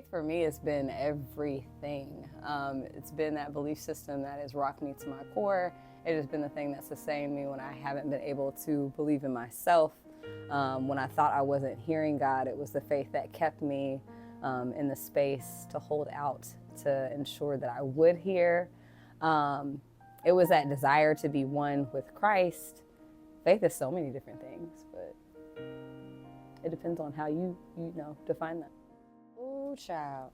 Faith for me has been everything. It's been that belief system that has rocked me to my core. It has been the thing that sustained me when I haven't been able to believe in myself. When I thought I wasn't hearing God, it was the faith that kept me in the space to hold out to ensure that I would hear. It was that desire to be one with Christ. Faith is so many different things, but it depends on how you define that. Oh, child.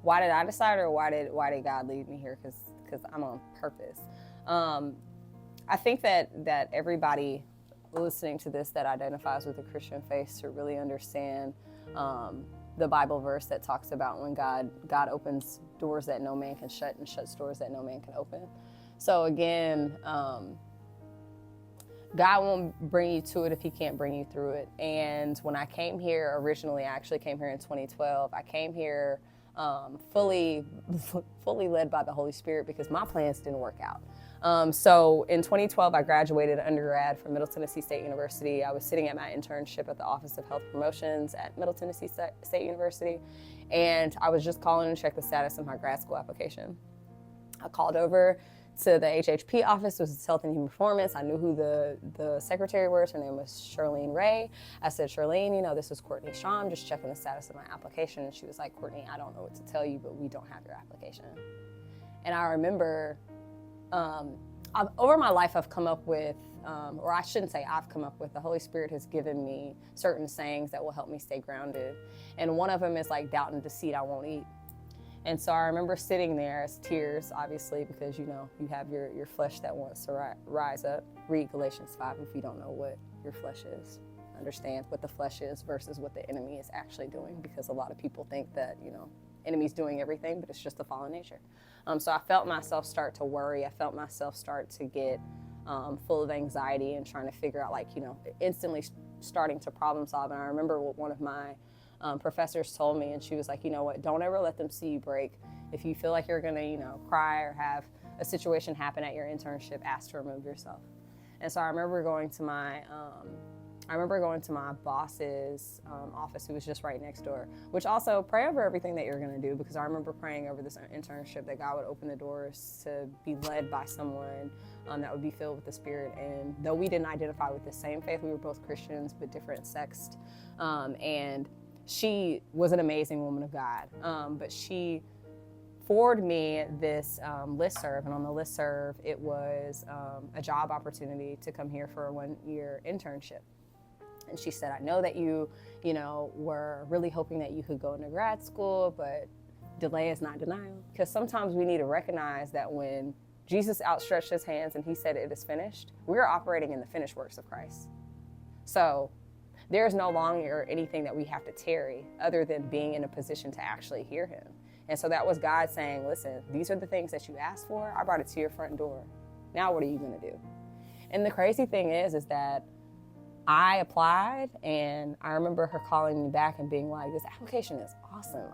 Why did I decide, or why did God lead me here? Because I'm on purpose. I think that everybody listening to this that identifies with the Christian faith should really understand the Bible verse that talks about when God opens doors that no man can shut and shuts doors that no man can open. So again, God won't bring you to it if he can't bring you through it. And when I came here originally, I actually came here in 2012. I came here fully led by the Holy Spirit because my plans didn't work out. So in 2012, I graduated undergrad from Middle Tennessee State University. I was sitting at my internship at the Office of Health Promotions at Middle Tennessee State University. And I was just calling to check the status of my grad school application. I called over to the HHP office, which is Health and Human Performance. I knew who the secretary was. Her name was Charlene Ray. I said, Charlene, this is Courtney Sham, just checking the status of my application. And she was like, Courtney, I don't know what to tell you, but we don't have your application. And I remember, over my life, I've come up with, or I shouldn't say I've come up with, the Holy Spirit has given me certain sayings that will help me stay grounded. And one of them is like, doubt and deceit I won't eat. And so I remember sitting there as tears, obviously, because you have your flesh that wants to rise up. Read Galatians 5 if you don't know what your flesh is. Understand what the flesh is versus what the enemy is actually doing, because a lot of people think that, enemy's doing everything, but it's just the fallen nature. So I felt myself start to worry. I felt myself start to get full of anxiety and trying to figure out, instantly starting to problem solve. And I remember what one of my professors told me, and she was like, you know what, don't ever let them see you break. If you feel like you're gonna, cry or have a situation happen at your internship, ask to remove yourself. And so I remember going to my boss's office, who was just right next door, which also pray over everything that you're gonna do, because I remember praying over this internship that God would open the doors to be led by someone that would be filled with the Spirit. And though we didn't identify with the same faith, we were both Christians, but different sexed. And she was an amazing woman of God, but she forwarded me this listserv, and on the listserv, it was a job opportunity to come here for a 1-year internship. And she said, I know that you were really hoping that you could go into grad school, but delay is not denial. Because sometimes we need to recognize that when Jesus outstretched his hands and he said it is finished, we're operating in the finished works of Christ. So there is no longer anything that we have to tarry other than being in a position to actually hear him. And so that was God saying, listen, these are the things that you asked for. I brought it to your front door. Now what are you going to do? And the crazy thing is that I applied, and I remember her calling me back and being like, this application is awesome.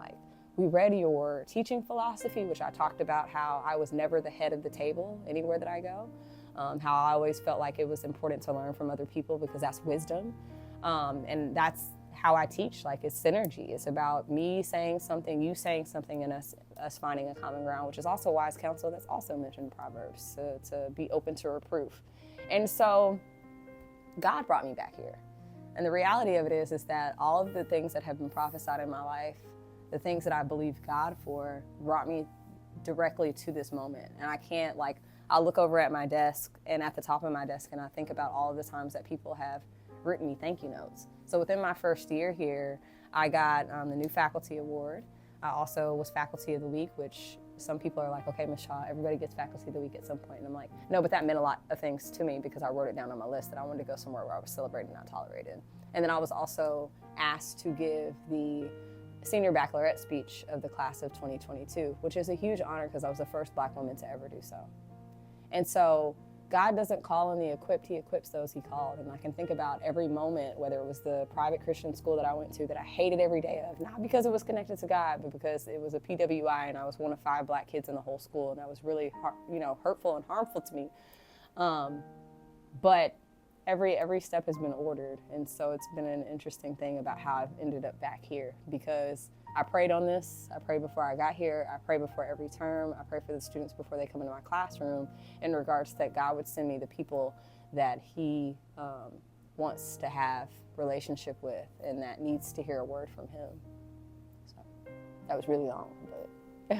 We read your teaching philosophy, which I talked about how I was never the head of the table anywhere that I go, how I always felt like it was important to learn from other people because that's wisdom. And that's how I teach, it's synergy. It's about me saying something, you saying something, and us finding a common ground, which is also wise counsel that's also mentioned in Proverbs, to be open to reproof. And so God brought me back here. And the reality of it is that all of the things that have been prophesied in my life, the things that I believe God for, brought me directly to this moment. And I can't, I look over at my desk, and at the top of my desk, and I think about all of the times that people have written me thank you notes. So within my first year here, I got the new faculty award. I also was faculty of the week, which some people are like, okay, Ms. Shaw, everybody gets faculty of the week at some point. And I'm like, no, but that meant a lot of things to me because I wrote it down on my list that I wanted to go somewhere where I was celebrated, not tolerated. And then I was also asked to give the senior baccalaureate speech of the class of 2022, which is a huge honor because I was the first Black woman to ever do so. And so God doesn't call in the equipped, he equips those he called. And I can think about every moment, whether it was the private Christian school that I went to that I hated every day of, not because it was connected to God, but because it was a PWI and I was one of 5 Black kids in the whole school, and that was really hurtful and harmful to me. But every step has been ordered. And so it's been an interesting thing about how I've ended up back here, because I prayed on this. I prayed before I got here. I pray before every term. I pray for the students before they come into my classroom, in regards that God would send me the people that he wants to have relationship with and that needs to hear a word from him. So that was really long, but